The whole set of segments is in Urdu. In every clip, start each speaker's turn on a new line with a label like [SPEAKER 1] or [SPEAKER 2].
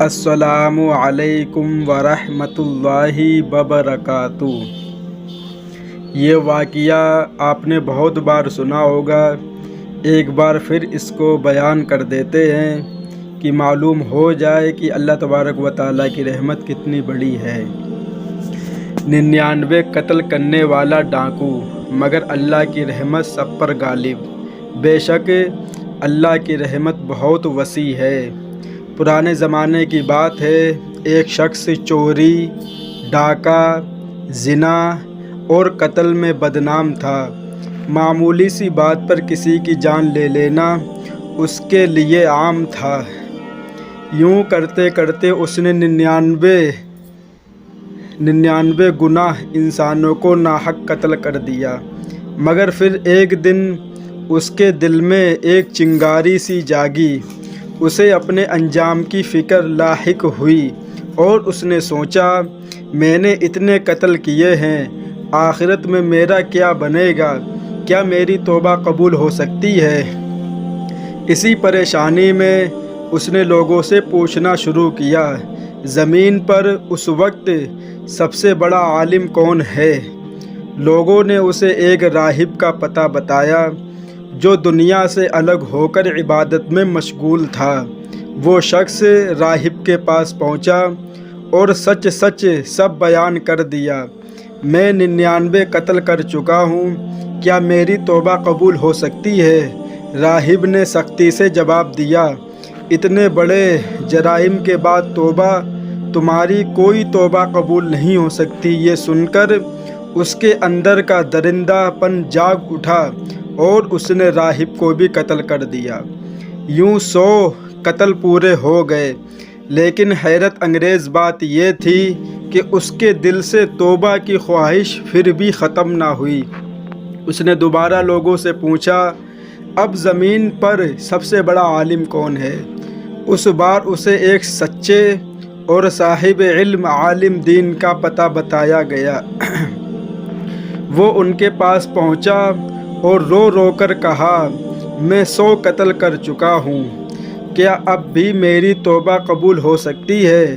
[SPEAKER 1] السلام علیکم ورحمۃ اللہ وبرکاتہ۔ یہ واقعہ آپ نے بہت بار سنا ہوگا، ایک بار پھر اس کو بیان کر دیتے ہیں کہ معلوم ہو جائے کہ اللہ تبارک و تعالیٰ کی رحمت کتنی بڑی ہے۔ 99 قتل کرنے والا ڈاکو، مگر اللہ کی رحمت سب پر غالب۔ بے شک اللہ کی رحمت بہت وسیع ہے۔ پرانے زمانے کی بات ہے، ایک شخص چوری، ڈاکہ، زنا اور قتل میں بدنام تھا۔ معمولی سی بات پر کسی کی جان لے لینا اس کے لیے عام تھا۔ یوں کرتے کرتے اس نے 99 گناہ انسانوں کو ناحق قتل کر دیا۔ مگر پھر ایک دن اس کے دل میں ایک چنگاری سی جاگی، اسے اپنے انجام کی فکر لاحق ہوئی اور اس نے سوچا، میں نے اتنے قتل کیے ہیں، آخرت میں میرا کیا بنے گا؟ کیا میری توبہ قبول ہو سکتی ہے؟ اسی پریشانی میں اس نے لوگوں سے پوچھنا شروع کیا، زمین پر اس وقت سب سے بڑا عالم کون ہے؟ لوگوں نے اسے ایک راہب کا پتہ بتایا جو دنیا سے الگ ہو کر عبادت میں مشغول تھا۔ وہ شخص راہب کے پاس پہنچا اور سچ سب بیان کر دیا، میں 99 قتل کر چکا ہوں، کیا میری توبہ قبول ہو سکتی ہے؟ راہب نے سختی سے جواب دیا، اتنے بڑے جرائم کے بعد توبہ؟ تمہاری کوئی توبہ قبول نہیں ہو سکتی۔ یہ سن کر اس کے اندر کا درندہ پن جاگ اٹھا اور اس نے راہب کو بھی قتل کر دیا۔ یوں 100 قتل پورے ہو گئے، لیکن حیرت انگیز بات یہ تھی کہ اس کے دل سے توبہ کی خواہش پھر بھی ختم نہ ہوئی۔ اس نے دوبارہ لوگوں سے پوچھا، اب زمین پر سب سے بڑا عالم کون ہے؟ اس بار اسے ایک سچے اور صاحب علم عالم دین کا پتہ بتایا گیا۔ وہ ان کے پاس پہنچا اور رو رو کر کہا، میں 100 قتل کر چکا ہوں، کیا اب بھی میری توبہ قبول ہو سکتی ہے؟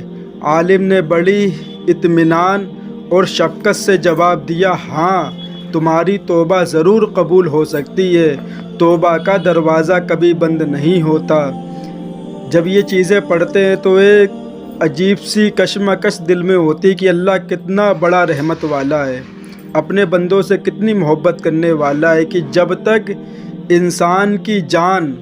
[SPEAKER 1] عالم نے بڑی اطمینان اور شفقت سے جواب دیا، ہاں، تمہاری توبہ ضرور قبول ہو سکتی ہے، توبہ کا دروازہ کبھی بند نہیں ہوتا۔ جب یہ چیزیں پڑھتے ہیں تو ایک عجیب سی کشمکش دل میں ہوتی کہ اللہ کتنا بڑا رحمت والا ہے، اپنے بندوں سے کتنی محبت کرنے والا ہے کہ جب تک انسان کی جان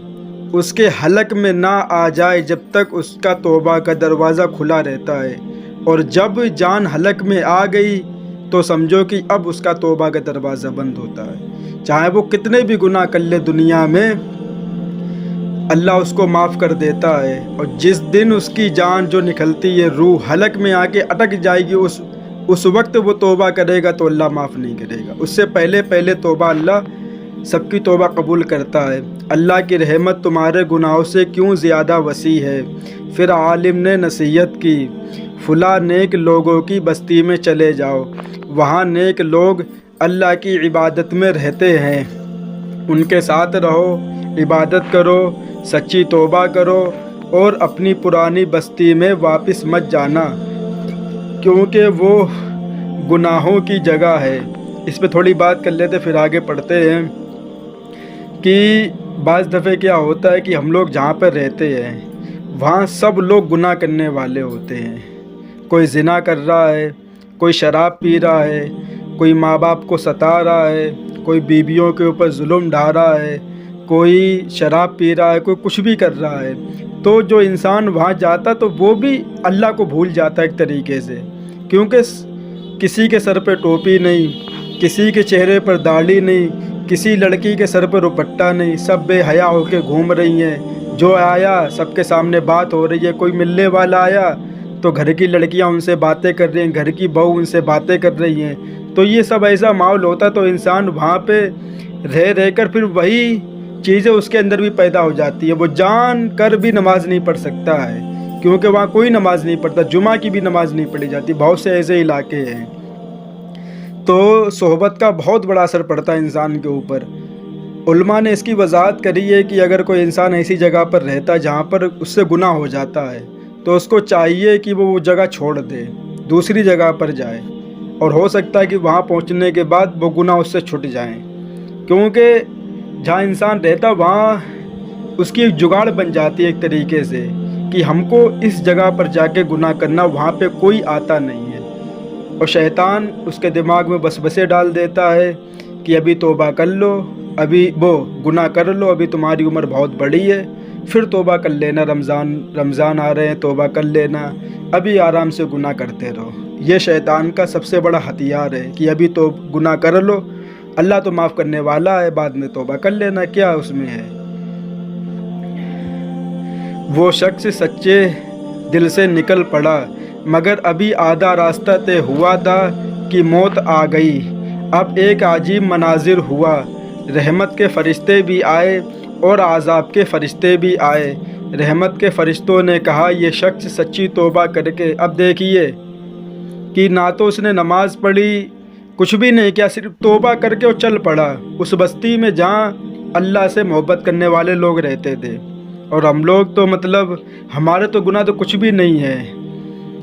[SPEAKER 1] اس کے حلق میں نہ آ جائے جب تک اس کا توبہ کا دروازہ کھلا رہتا ہے، اور جب جان حلق میں آ گئی تو سمجھو کہ اب اس کا توبہ کا دروازہ بند ہوتا ہے۔ چاہے وہ کتنے بھی گناہ کر لے دنیا میں، اللہ اس کو معاف کر دیتا ہے، اور جس دن اس کی جان جو نکلتی ہے، روح حلق میں آ کے اٹک جائے گی، اس وقت وہ توبہ کرے گا تو اللہ معاف نہیں کرے گا۔ اس سے پہلے توبہ اللہ سب کی توبہ قبول کرتا ہے۔ اللہ کی رحمت تمہارے گناہوں سے کیوں زیادہ وسیع ہے؟ پھر عالم نے نصیحت کی، فلاں نیک لوگوں کی بستی میں چلے جاؤ، وہاں نیک لوگ اللہ کی عبادت میں رہتے ہیں، ان کے ساتھ رہو، عبادت کرو، سچی توبہ کرو اور اپنی پرانی بستی میں واپس مت جانا، کیونکہ وہ گناہوں کی جگہ ہے۔ اس پہ تھوڑی بات کر لیتے پھر آگے پڑھتے ہیں کہ بعض دفعہ کیا ہوتا ہے کہ ہم لوگ جہاں پر رہتے ہیں وہاں سب لوگ گناہ کرنے والے ہوتے ہیں۔ کوئی زنا کر رہا ہے، کوئی شراب پی رہا ہے، کوئی ماں باپ کو ستا رہا ہے، کوئی بیویوں کے اوپر ظلم ڈھا رہا ہے، کوئی شراب پی رہا ہے، کوئی کچھ بھی کر رہا ہے۔ تو جو انسان وہاں جاتا تو وہ بھی اللہ کو بھول جاتا ہے ایک طریقے سے، کیونکہ کسی کے سر پہ ٹوپی نہیں، کسی کے چہرے پر داڑھی نہیں، کسی لڑکی کے سر پر دوپٹہ نہیں، سب بے حیا ہو کے گھوم رہی ہیں، جو آیا سب کے سامنے بات ہو رہی ہے، کوئی ملنے والا آیا تو گھر کی لڑکیاں ان سے باتیں کر رہی ہیں، گھر کی بہو ان سے باتیں کر رہی ہیں۔ تو یہ سب ایسا ماحول ہوتا تو انسان وہاں پہ رہ کر پھر وہی چیزیں اس کے اندر بھی پیدا ہو جاتی ہے، وہ جان کر بھی نماز نہیں پڑھ سکتا ہے، کیونکہ وہاں کوئی نماز نہیں پڑھتا، جمعہ کی بھی نماز نہیں پڑھی جاتی، بہت سے ایسے علاقے ہیں۔ تو صحبت کا بہت بڑا اثر پڑتا ہے انسان کے اوپر۔ علماء نے اس کی وضاحت کری ہے کہ اگر کوئی انسان ایسی جگہ پر رہتا ہے جہاں پر اس سے گناہ ہو جاتا ہے تو اس کو چاہیے کہ وہ جگہ چھوڑ دے، دوسری جگہ پر جائے، اور ہو سکتا ہے کہ وہاں پہنچنے کے بعد وہ گناہ اس سے چھٹ جائیں، کیونکہ جہاں انسان رہتا وہاں اس کی ایک جگاڑ بن جاتی ہے ایک طریقے سے کہ ہم کو اس جگہ پر جا کے گناہ کرنا، وہاں پہ کوئی آتا نہیں ہے، اور شیطان اس کے دماغ میں وسوسے ڈال دیتا ہے کہ ابھی توبہ کر لو، ابھی وہ گناہ کر لو، ابھی تمہاری عمر بہت بڑی ہے، پھر توبہ کر لینا، رمضان آ رہے ہیں، توبہ کر لینا، ابھی آرام سے گناہ کرتے رہو۔ یہ شیطان کا سب سے بڑا ہتھیار ہے کہ ابھی تو گناہ کر لو، اللہ تو معاف کرنے والا ہے، بعد میں توبہ کر لینا، کیا اس میں ہے۔ وہ شخص سچے دل سے نکل پڑا، مگر ابھی آدھا راستہ طے ہوا تھا کہ موت آ گئی۔ اب ایک عجیب مناظر ہوا، رحمت کے فرشتے بھی آئے اور عذاب کے فرشتے بھی آئے۔ رحمت کے فرشتوں نے کہا، یہ شخص سچی توبہ کر کے، اب دیکھیے کہ نہ تو اس نے نماز پڑھی، کچھ بھی نہیں کیا، صرف توبہ کر کے وہ چل پڑا اس بستی میں جہاں اللہ سے محبت کرنے والے لوگ رہتے تھے، اور ہم لوگ تو ہمارے تو گناہ تو کچھ بھی نہیں ہے،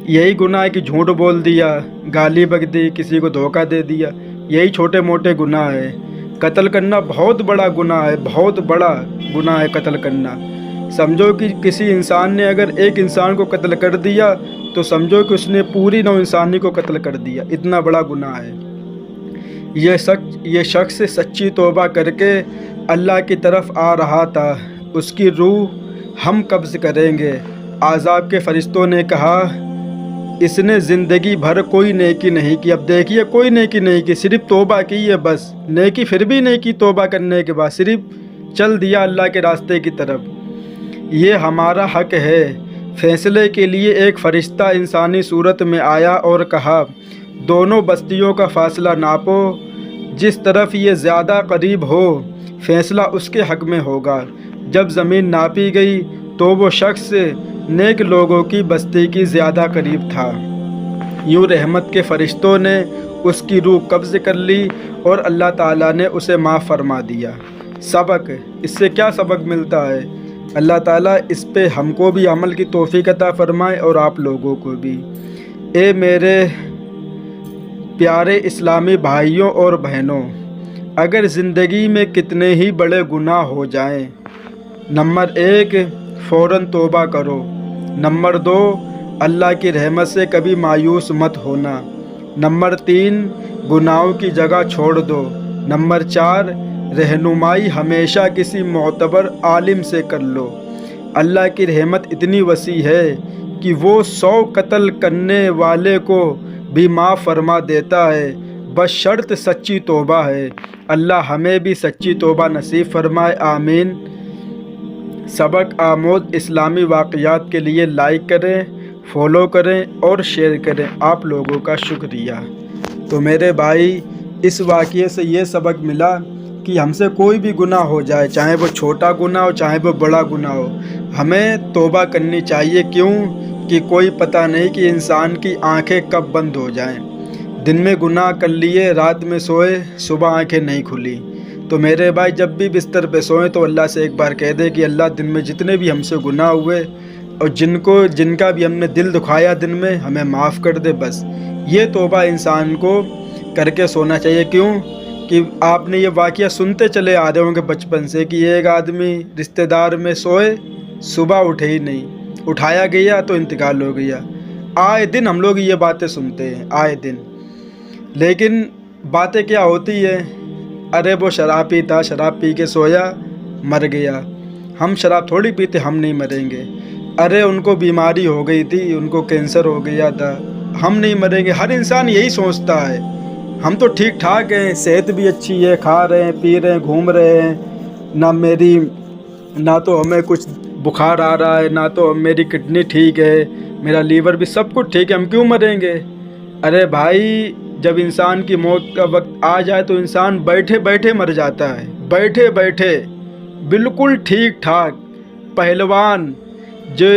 [SPEAKER 1] یہی گناہ ہے کہ جھوٹ بول دیا، گالی بک دی، کسی کو دھوکہ دے دیا، یہی چھوٹے موٹے گناہ ہے۔ قتل کرنا بہت بڑا گناہ ہے، بہت بڑا گناہ ہے قتل کرنا۔ سمجھو کہ کسی انسان نے اگر ایک انسان کو قتل کر دیا تو سمجھو کہ اس نے پوری نوع انسانی کو قتل کر دیا، اتنا بڑا گناہ ہے۔ یہ شخص سچی توبہ کر کے اللہ کی طرف آ رہا تھا، اس کی روح ہم قبض کریں گے۔ عذاب کے فرشتوں نے کہا، اس نے زندگی بھر کوئی نیکی نہیں کی، اب دیکھیے کوئی نیکی نہیں کی، صرف توبہ کی ہے بس، نیکی پھر بھی نہیں کی، توبہ کرنے کے بعد صرف چل دیا اللہ کے راستے کی طرف۔ یہ ہمارا حق ہے۔ فیصلے کے لیے ایک فرشتہ انسانی صورت میں آیا اور کہا، دونوں بستیوں کا فاصلہ ناپو، جس طرف یہ زیادہ قریب ہو فیصلہ اس کے حق میں ہوگا۔ جب زمین ناپی گئی تو وہ شخص نیک لوگوں کی بستی کی زیادہ قریب تھا۔ یوں رحمت کے فرشتوں نے اس کی روح قبض کر لی اور اللہ تعالیٰ نے اسے معاف فرما دیا۔ سبق، اس سے کیا سبق ملتا ہے؟ اللہ تعالیٰ اس پہ ہم کو بھی عمل کی توفیق عطا فرمائے اور آپ لوگوں کو بھی۔ اے میرے پیارے اسلامی بھائیوں اور بہنوں، اگر زندگی میں کتنے ہی بڑے گناہ ہو جائیں، نمبر 1 فوراً توبہ کرو، نمبر 2 اللہ کی رحمت سے کبھی مایوس مت ہونا، نمبر 3 گناہوں کی جگہ چھوڑ دو، نمبر 4 رہنمائی ہمیشہ کسی معتبر عالم سے کر لو۔ اللہ کی رحمت اتنی وسیع ہے کہ وہ 100 قتل کرنے والے کو بھی معاف فرما دیتا ہے، بس شرط سچی توبہ ہے۔ اللہ ہمیں بھی سچی توبہ نصیب فرمائے، آمین۔ سبق آموز اسلامی واقعات کے لیے لائک کریں، فالو کریں اور شیئر کریں، آپ لوگوں کا شکریہ۔ تو میرے بھائی، اس واقعے سے یہ سبق ملا کہ ہم سے کوئی بھی گناہ ہو جائے، چاہے وہ چھوٹا گناہ ہو چاہے وہ بڑا گناہ ہو، ہمیں توبہ کرنی چاہیے۔ کیوں کہ کوئی پتہ نہیں کہ انسان کی آنکھیں کب بند ہو جائیں۔ دن میں گناہ کر لیے، رات میں سوئے، صبح آنکھیں نہیں کھلی، تو میرے بھائی جب بھی بستر پہ سوئیں تو اللہ سے ایک بار کہہ دے کہ اللہ دن میں جتنے بھی ہم سے گناہ ہوئے اور جن کا بھی ہم نے دل دکھایا دن میں، ہمیں معاف کر دے۔ بس یہ توبہ انسان کو کر کے سونا چاہیے۔ کیوں کہ آپ نے یہ واقعہ سنتے چلے آ رہے ہوں گے بچپن سے کہ ایک آدمی رشتہ دار میں سوئے، صبح اٹھے ہی نہیں، اٹھایا گیا تو انتقال ہو گیا۔ آئے دن ہم لوگ یہ باتیں سنتے ہیں، آئے دن۔ لیکن باتیں کیا ہوتی ہے، ارے وہ شراب پیتا، شراب پی کے سویا، مر گیا۔ ہم شراب تھوڑی پیتے، ہم نہیں مریں گے۔ ارے ان کو بیماری ہو گئی تھی، ان کو کینسر ہو گیا تھا، ہم نہیں مریں گے۔ ہر انسان یہی سوچتا ہے، ہم تو ٹھیک ٹھاک ہیں، صحت بھی اچھی ہے، کھا رہے ہیں، پی رہے ہیں، گھوم رہے ہیں، نہ تو ہمیں کچھ بخار آ رہا ہے، نہ تو میری کڈنی ٹھیک ہے، میرا لیور بھی سب کچھ ٹھیک ہے، ہم کیوں مریں گے؟ ارے بھائی، جب انسان کی موت کا وقت آ جائے تو انسان بیٹھے بیٹھے مر جاتا ہے، بیٹھے بیٹھے بالکل ٹھیک ٹھاک پہلوان۔ جو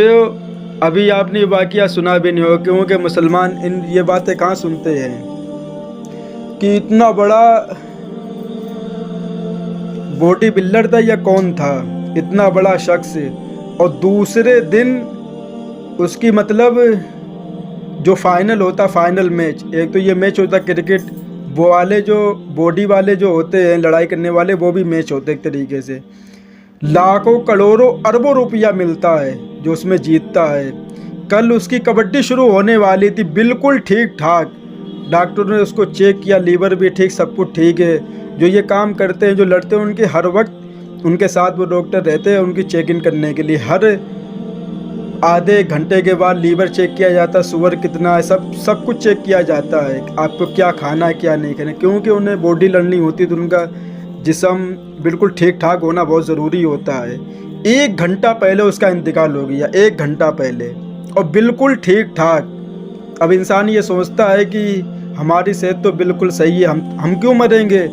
[SPEAKER 1] ابھی آپ نے واقعہ سنا بھی نہیں ہو، کیونکہ مسلمان یہ باتیں کہاں سنتے ہیں کہ اتنا بڑا باڈی بلڈر تھا یا کون تھا، اتنا بڑا شخص، اور دوسرے دن اس کی مطلب جو فائنل ہوتا فائنل میچ، ایک تو یہ میچ ہوتا کرکٹ، وہ والے جو باڈی والے جو ہوتے ہیں لڑائی کرنے والے، وہ بھی میچ ہوتے ایک طریقے سے، لاکھوں کروڑوں اربوں روپیہ ملتا ہے جو اس میں جیتتا ہے۔ کل اس کی کبڈی شروع ہونے والی تھی، بالکل ٹھیک ٹھاک، ڈاکٹر نے اس کو چیک کیا، لیور بھی ٹھیک، سب کچھ ٹھیک ہے۔ جو یہ کام کرتے ہیں، جو لڑتے ہیں، ان کے ہر وقت ان کے ساتھ وہ ڈاکٹر رہتے ہیں ان کی چیک ان کرنے کے لیے، ہر آدھے گھنٹے کے بعد لیور چیک کیا جاتا ہے، شوگر کتنا ہے، سب کچھ چیک کیا جاتا ہے، آپ کو کیا کھانا ہے کیا نہیں کھانا، کیونکہ انہیں باڈی لڑنی ہوتی ہے تو ان کا جسم بالکل ٹھیک ٹھاک ہونا بہت ضروری ہوتا ہے۔ 1 گھنٹہ پہلے اس کا انتقال ہو گیا، 1 گھنٹہ پہلے، اور بالکل ٹھیک ٹھاک۔ اب انسان یہ سوچتا ہے کہ ہماری صحت تو بالکل صحیح ہے، ہم کیوں مریں گے؟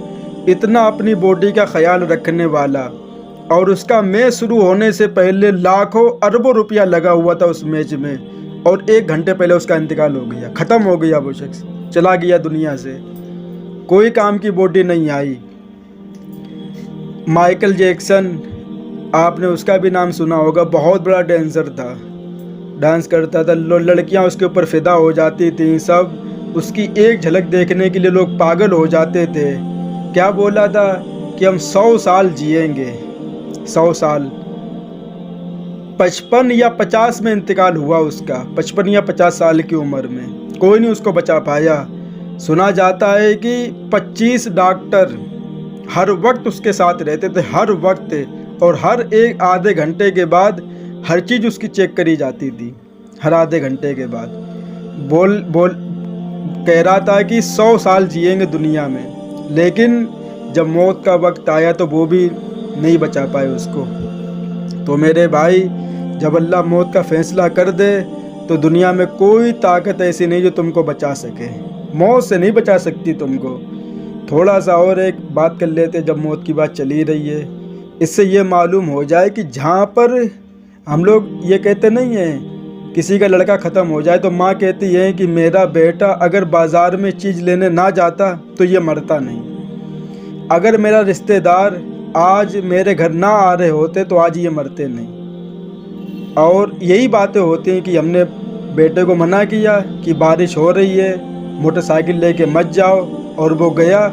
[SPEAKER 1] اتنا اپنی باڈی کا خیال رکھنے والا، اور اس کا میچ شروع ہونے سے پہلے لاکھوں اربوں روپیہ لگا ہوا تھا اس میچ میں، اور 1 گھنٹے پہلے اس کا انتقال ہو گیا، ختم ہو گیا، وہ شخص چلا گیا دنیا سے، کوئی کام کی باڈی نہیں آئی۔ مائیکل جیکسن، آپ نے اس کا بھی نام سنا ہوگا، بہت بڑا ڈانسر تھا، ڈانس کرتا تھا، لڑکیاں اس کے اوپر فدا ہو جاتی تھیں، سب اس کی ایک جھلک دیکھنے کے لیے لوگ پاگل ہو جاتے تھے۔ کیا بولا تھا کہ ہم 100 سال جئیں گے، 100 سال۔ 55 یا 50 میں انتقال ہوا اس کا، 55 یا 50 سال کی عمر میں، کوئی نہیں اس کو بچا پایا۔ سنا جاتا ہے کہ 25 ڈاکٹر ہر وقت اس کے ساتھ رہتے تھے، ہر وقت، اور ہر ایک آدھے گھنٹے کے بعد ہر چیز اس کی چیک کری جاتی تھی، ہر آدھے گھنٹے کے بعد۔ کہہ رہا تھا کہ 100 سال جئیں گے دنیا میں، لیکن جب موت کا وقت آیا تو وہ بھی نہیں بچا پائے اس کو۔ تو میرے بھائی، جب اللہ موت کا فیصلہ کر دے تو دنیا میں کوئی طاقت ایسی نہیں جو تم کو بچا سکے، موت سے نہیں بچا سکتی تم کو۔ تھوڑا سا اور ایک بات کر لیتے، جب موت کی بات چلی رہی ہے، اس سے یہ معلوم ہو جائے کہ جہاں پر ہم لوگ یہ کہتے نہیں ہیں کسی کا لڑکا ختم ہو جائے تو ماں کہتی ہے کہ میرا بیٹا اگر بازار میں چیز لینے نہ جاتا تو یہ مرتا نہیں، اگر میرا رشتہ دار آج میرے گھر نہ آ رہے ہوتے تو آج یہ مرتے نہیں۔ اور یہی باتیں ہوتی ہیں کہ ہم نے بیٹے کو منع کیا کہ بارش ہو رہی ہے، موٹر سائیکل لے کے مت جاؤ، اور وہ گیا،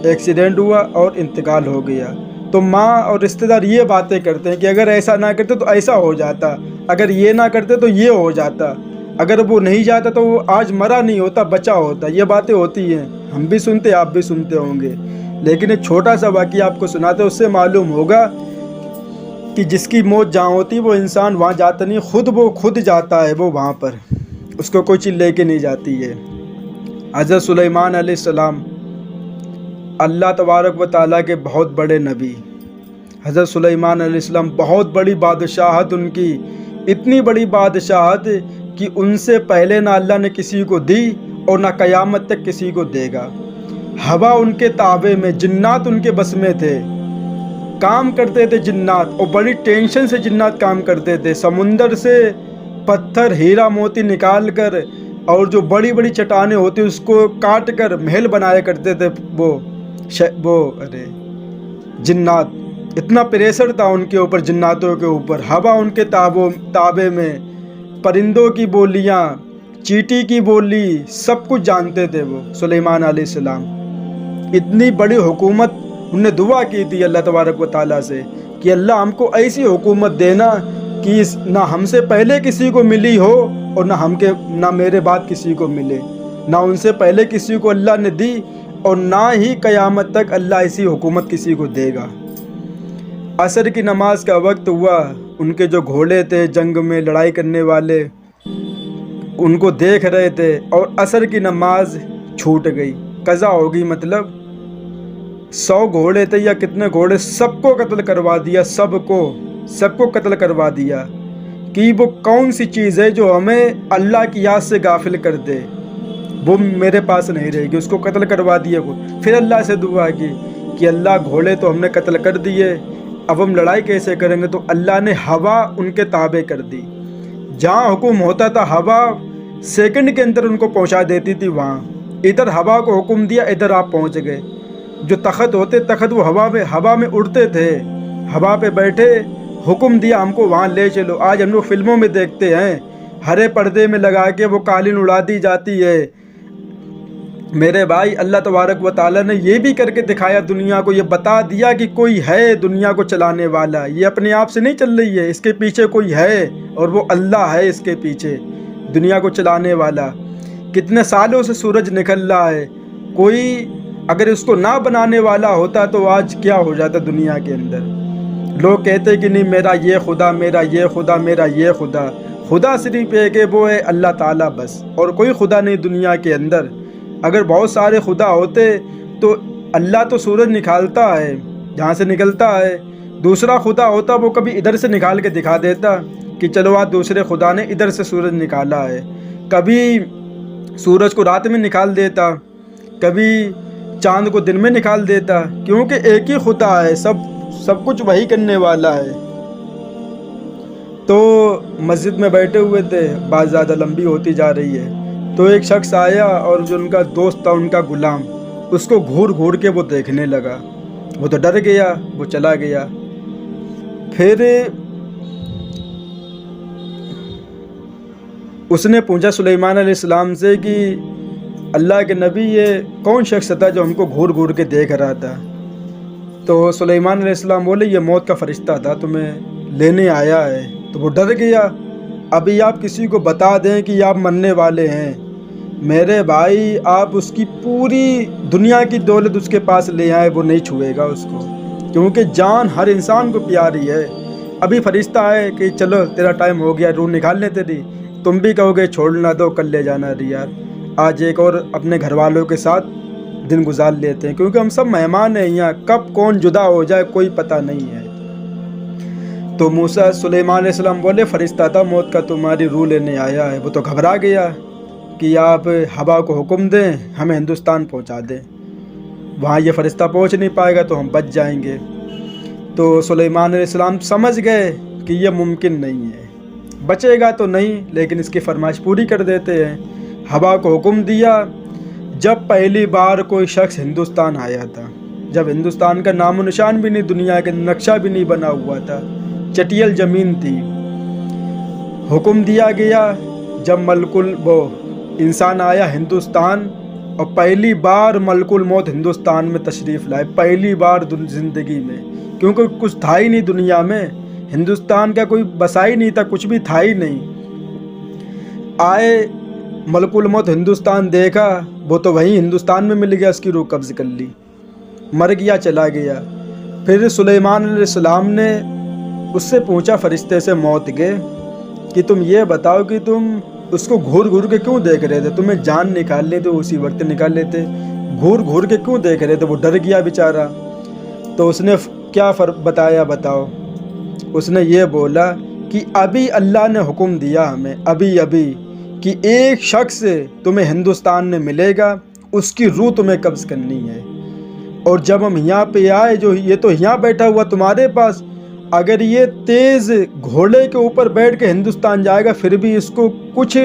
[SPEAKER 1] ایکسیڈنٹ ہوا اور انتقال ہو گیا۔ تو ماں اور رشتہ دار یہ باتیں کرتے ہیں کہ اگر ایسا نہ کرتے تو ایسا ہو جاتا، اگر یہ نہ کرتے تو یہ ہو جاتا، اگر وہ نہیں جاتا تو وہ آج مرا نہیں ہوتا، بچا ہوتا۔ یہ باتیں ہوتی ہیں، ہم بھی سنتے، آپ بھی سنتے ہوں گے۔ لیکن ایک چھوٹا سا واقعہ آپ کو سناتے، اس سے معلوم ہوگا کہ جس کی موت جہاں ہوتی وہ انسان وہاں جاتا نہیں، وہ خود جاتا ہے، وہ وہاں پر اس کو کوئی چیز لے کے نہیں جاتی ہے۔ حضرت سلیمان علیہ السلام، اللہ تبارک و تعالیٰ کے بہت بڑے نبی، حضرت سلیمان علیہ السلام، بہت بڑی بادشاہت ان کی، اتنی بڑی بادشاہت کہ ان سے پہلے نہ اللہ نے کسی کو دی اور نہ قیامت تک کسی کو دے گا۔ ہوا ان کے تابع میں، جنات ان کے بس میں تھے، کام کرتے تھے جنات، اور بڑی ٹینشن سے جنات کام کرتے تھے، سمندر سے پتھر ہیرا موتی نکال کر اور جو بڑی بڑی چٹانیں ہوتی اس کو کاٹ کر محل بنایا کرتے تھے جنات۔ اتنا پریشر تھا ان کے اوپر، جناتوں کے اوپر، ہوا ان کے تابع میں، پرندوں کی بولیاں، چیٹی کی بولی، سب کچھ جانتے تھے وہ سلیمان علیہ السلام۔ اتنی بڑی حکومت، انہوں نے دعا کی تھی اللہ تبارک و تعالیٰ سے کہ اللہ ہم کو ایسی حکومت دینا کہ نہ ہم سے پہلے کسی کو ملی ہو اور نہ میرے بعد کسی کو ملے، نہ ان سے پہلے کسی کو اللہ نے دی اور نہ ہی قیامت تک اللہ ایسی حکومت کسی کو دے گا۔ عصر کی نماز کا وقت ہوا، ان کے جو گھوڑے تھے جنگ میں لڑائی کرنے والے ان کو دیکھ رہے تھے، اور عصر کی نماز چھوٹ گئی، قضا ہو گئی، مطلب 100 گھوڑے تھے یا کتنے گھوڑے، سب کو قتل کروا دیا، سب کو قتل کروا دیا کہ وہ کون سی چیز ہے جو ہمیں اللہ کی یاد سے غافل کر دے، وہ میرے پاس نہیں رہے گی، اس کو قتل کروا دیا۔ پھر اللہ سے دعا کی کہ اللہ گھوڑے تو ہم نے قتل کر دیے، اب ہم لڑائی کیسے کریں گے؟ تو اللہ نے ہوا ان کے تابع کر دی، جہاں حکم ہوتا تھا ہوا سیکنڈ کے اندر ان کو پہنچا دیتی تھی، وہاں ادھر ہوا کو حکم دیا، ادھر آپ پہنچ گئے۔ جو تخت ہوتے، تخت وہ ہوا میں اڑتے تھے، ہوا پہ بیٹھے، حکم دیا ہم کو وہاں لے چلو۔ آج ہم لوگ فلموں میں دیکھتے ہیں ہرے پردے میں لگا کے وہ قالین اڑا دی جاتی ہے۔ میرے بھائی اللہ تبارک و تعالیٰ نے یہ بھی کر کے دکھایا دنیا کو، یہ بتا دیا کہ کوئی ہے دنیا کو چلانے والا، یہ اپنے آپ سے نہیں چل رہی ہے، اس کے پیچھے کوئی ہے اور وہ اللہ ہے اس کے پیچھے دنیا کو چلانے والا۔ کتنے سالوں سے سورج نکل رہا ہے، کوئی اگر اس کو نہ بنانے والا ہوتا تو آج کیا ہو جاتا دنیا کے اندر۔ لوگ کہتے کہ نہیں میرا یہ خدا، میرا یہ خدا، میرا یہ خدا۔ خدا صرف ایک ہے، وہ ہے اللہ تعالیٰ بس، اور کوئی خدا نہیں دنیا کے اندر۔ اگر بہت سارے خدا ہوتے تو اللہ تو سورج نکالتا ہے جہاں سے نکلتا ہے، دوسرا خدا ہوتا وہ کبھی ادھر سے نکال کے دکھا دیتا کہ چلو آج دوسرے خدا نے ادھر سے سورج نکالا ہے۔ کبھی سورج کو رات میں نکال دیتا، کبھی چاند کو دن میں نکال دیتا، کیونکہ ایک ہی خدا ہے، سب کچھ وہی کرنے والا ہے۔ تو مسجد میں بیٹھے ہوئے تھے، بات زیادہ لمبی ہوتی جا رہی ہے، تو ایک شخص آیا اور جو ان کا دوست تھا، ان کا غلام، اس کو گھور گھور کے وہ دیکھنے لگا۔ وہ تو ڈر گیا، وہ چلا گیا۔ پھر اس نے پوچھا سلیمان علیہ السلام سے کہ اللہ کے نبی یہ کون شخص تھا جو ہم کو گھور گھور کے دیکھ رہا تھا؟ تو سلیمان علیہ السلام بولے یہ موت کا فرشتہ تھا، تمہیں لینے آیا ہے۔ تو وہ ڈر گیا۔ ابھی آپ کسی کو بتا دیں کہ آپ مرنے والے ہیں، میرے بھائی آپ اس کی پوری دنیا کی دولت اس کے پاس لے آئے، وہ نہیں چھوئے گا اس کو، کیونکہ جان ہر انسان کو پیاری ہے۔ ابھی فرشتہ ہے کہ چلو تیرا ٹائم ہو گیا، روح نکال لے تیری، تم بھی کہو گے چھوڑنا دو، کل لے جانا یار، آج ایک اور اپنے گھر والوں کے ساتھ دن گزار لیتے ہیں، کیونکہ ہم سب مہمان ہیں یہاں، کب کون جدا ہو جائے کوئی پتہ نہیں ہے۔ تو موسیٰ سلیمان علیہ السلام بولے فرشتہ تھا موت کا، تمہاری روح لینے آیا ہے۔ وہ تو گھبرا گیا کہ آپ ہوا کو حکم دیں ہمیں ہندوستان پہنچا دیں، وہاں یہ فرشتہ پہنچ نہیں پائے گا تو ہم بچ جائیں گے۔ تو سلیمان علیہ السلام سمجھ گئے کہ یہ ممکن نہیں ہے، بچے گا تو نہیں لیکن اس کی فرمائش پوری کر دیتے ہیں۔ ہوا کو حکم دیا۔ جب پہلی بار کوئی شخص ہندوستان آیا تھا، جب ہندوستان کا نام و نشان بھی نہیں، دنیا کا نقشہ بھی نہیں بنا ہوا تھا، چٹیل زمین تھی، حکم دیا گیا۔ جب وہ انسان آیا ہندوستان، اور پہلی بار ملک الموت ہندوستان میں تشریف لائے، پہلی بار زندگی میں، کیونکہ کچھ تھا ہی نہیں دنیا میں، ہندوستان کا کوئی بسا ہی نہیں تھا، کچھ بھی تھا ہی نہیں۔ آئے ملک الموت ہندوستان دیکھا، وہ تو وہیں ہندوستان میں مل گیا، اس کی روح قبض کر لی، مر گیا، چلا گیا۔ پھر سلیمان علیہ السلام نے اس سے پوچھا فرشتے سے موت کے کہ تم یہ بتاؤ کہ تم اس کو گھور گھور کے کیوں دیکھ رہے تھے؟ تمہیں جان نکالنے تھے اسی وقت نکال لیتے، گھور گھور کے کیوں دیکھ رہے تھے؟ وہ ڈر گیا بیچارہ۔ تو اس نے کیا بتایا بتاؤ؟ اس نے یہ بولا کہ ابھی اللہ نے حکم دیا ہمیں، ابھی کہ ایک شخص تمہیں ہندوستان میں ملے گا، اس کی روح تمہیں قبض کرنی ہے، اور جب ہم یہاں پہ آئے، جو یہ تو یہاں بیٹھا ہوا تمہارے پاس، اگر یہ تیز گھوڑے کے اوپر بیٹھ کے ہندوستان جائے گا پھر بھی اس کو کچھ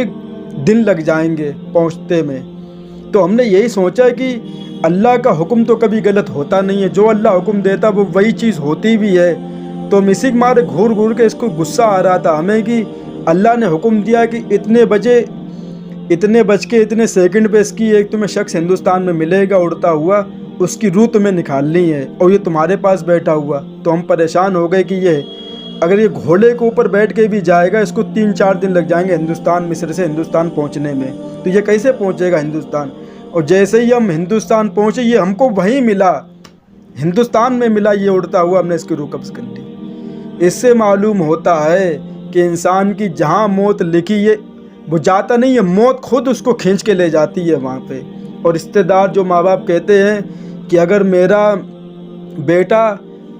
[SPEAKER 1] دن لگ جائیں گے پہنچتے میں۔ تو ہم نے یہی سوچا کہ اللہ کا حکم تو کبھی غلط ہوتا نہیں ہے، جو اللہ حکم دیتا وہ وہی چیز ہوتی بھی ہے۔ تو ہم اسی مارے گھور گھور کے اس کو غصہ آ رہا تھا ہمیں کہ اللہ نے حکم دیا کہ اتنے بجے اتنے بج کے اتنے سیکنڈ پہ اس کی ایک تمہیں شخص ہندوستان میں ملے گا اڑتا ہوا، اس کی روح تمہیں نکالنی ہے، اور یہ تمہارے پاس بیٹھا ہوا۔ تو ہم پریشان ہو گئے کہ اگر یہ گھوڑے کے اوپر بیٹھ کے بھی جائے گا، اس کو 3-4 دن لگ جائیں گے ہندوستان، مصر سے ہندوستان پہنچنے میں، تو یہ کیسے پہنچے گا ہندوستان؟ اور جیسے ہی ہم ہندوستان پہنچے، یہ ہم کو وہیں ملا، ہندوستان میں ملا، یہ اڑتا ہوا، ہم نے اس کی روح قبض کر لی۔ اس سے معلوم ہوتا ہے کہ انسان کی جہاں موت لکھی ہے وہ جاتا نہیں ہے، موت خود اس کو کھینچ کے لے جاتی ہے وہاں پہ۔ اور رشتے دار جو ماں باپ کہتے ہیں کہ اگر میرا بیٹا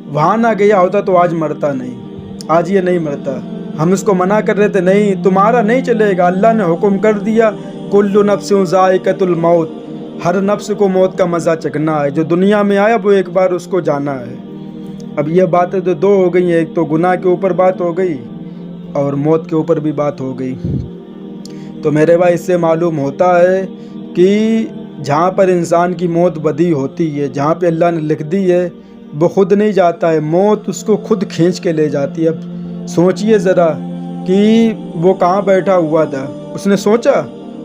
[SPEAKER 1] وہاں نہ گیا ہوتا تو آج مرتا نہیں، آج یہ نہیں مرتا، ہم اس کو منع کر رہے تھے نہیں تمہارا نہیں چلے گا، اللہ نے حکم کر دیا کل نفس ذائقۃ الموت، ہر نفس کو موت کا مزہ چکھنا ہے، جو دنیا میں آیا وہ ایک بار اس کو جانا ہے۔ اب یہ باتیں تو دو ہو گئی ہیں، ایک تو گناہ کے اوپر بات ہو گئی اور موت کے اوپر بھی بات ہو گئی۔ تو میرے بھائی اس سے معلوم ہوتا ہے کہ جہاں پر انسان کی موت بدی ہوتی ہے، جہاں پہ اللہ نے لکھ دی ہے وہ خود نہیں جاتا ہے، موت اس کو خود کھینچ کے لے جاتی ہے۔ اب سوچئے ذرا کہ وہ کہاں بیٹھا ہوا تھا. اس نے سوچا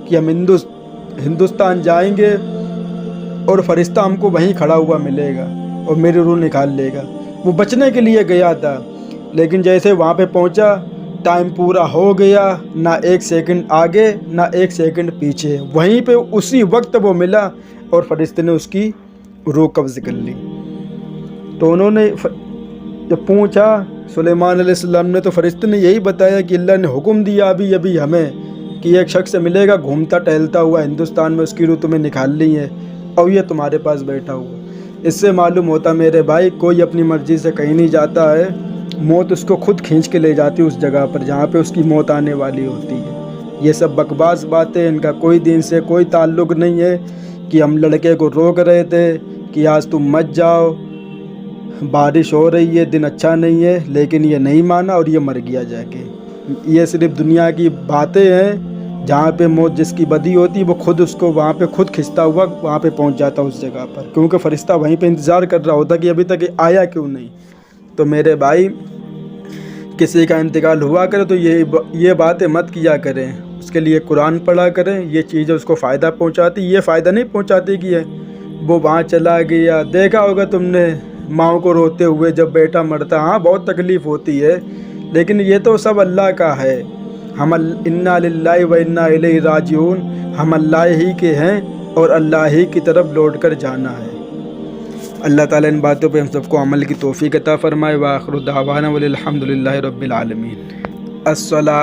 [SPEAKER 1] کہ ہم ہندوستان جائیں گے اور فرشتہ ہم کو وہیں کھڑا ہوا ملے گا اور میری روح نکال لے گا. وہ بچنے کے لیے گیا تھا، لیکن جیسے وہاں پہ پہنچا ٹائم پورا ہو گیا، نہ ایک سیکنڈ آگے نہ ایک سیکنڈ پیچھے. وہیں پہ اسی وقت وہ ملا اور فرشتے نے اس کی روح قبض کر لی. تو انہوں نے جب پوچھا سلیمان علیہ السلام نے، تو فرشتے نے یہی بتایا کہ اللہ نے حکم دیا ابھی ہمیں کہ ایک شخص ملے گا گھومتا ٹہلتا ہوا ہندوستان میں، اس کی روح تمہیں نکالنی ہے اور یہ تمہارے پاس بیٹھا ہوا. اس سے معلوم ہوتا میرے بھائی کوئی اپنی مرضی سے کہیں نہیں جاتا ہے، موت اس کو خود کھینچ کے لے جاتی ہے اس جگہ پر جہاں پہ اس کی موت آنے والی ہوتی ہے. یہ سب بکواس باتیں، ان کا کوئی دین سے کوئی تعلق نہیں ہے. کہ ہم لڑکے کو روک رہے تھے کہ آج تم مت جاؤ، بارش ہو رہی ہے، دن اچھا نہیں ہے، لیکن یہ نہیں مانا اور یہ مر گیا جا کے. یہ صرف دنیا کی باتیں ہیں. جہاں پہ موت جس کی بدی ہوتی وہ خود اس کو وہاں پہ خود کھنچتا ہوا وہاں پہ پہنچ جاتا اس جگہ پر، کیونکہ فرشتہ وہیں پہ انتظار کر رہا ہوتا کہ ابھی تک آیا کیوں نہیں. تو میرے بھائی کسی کا انتقال ہوا کرے تو یہ باتیں مت کیا کریں. اس کے لیے قرآن پڑھا کریں. یہ چیزیں اس کو فائدہ پہنچاتی، یہ فائدہ نہیں پہنچاتی کہ وہ وہاں چلا گیا. دیکھا ہوگا تم نے ماؤں کو روتے ہوئے جب بیٹا مرتا، ہاں بہت تکلیف ہوتی ہے، لیکن یہ تو سب اللہ کا ہے. ہم انا للہ و انا الیہ راجعون، ہم اللہ ہی کے ہیں اور اللہ ہی کی طرف لوٹ کر جانا ہے. اللہ تعالیٰ ان باتوں پہ ہم سب کو عمل کی توفیق عطا فرمائے. وآخر دعوانا والحمد للہ رب العالمین. السلام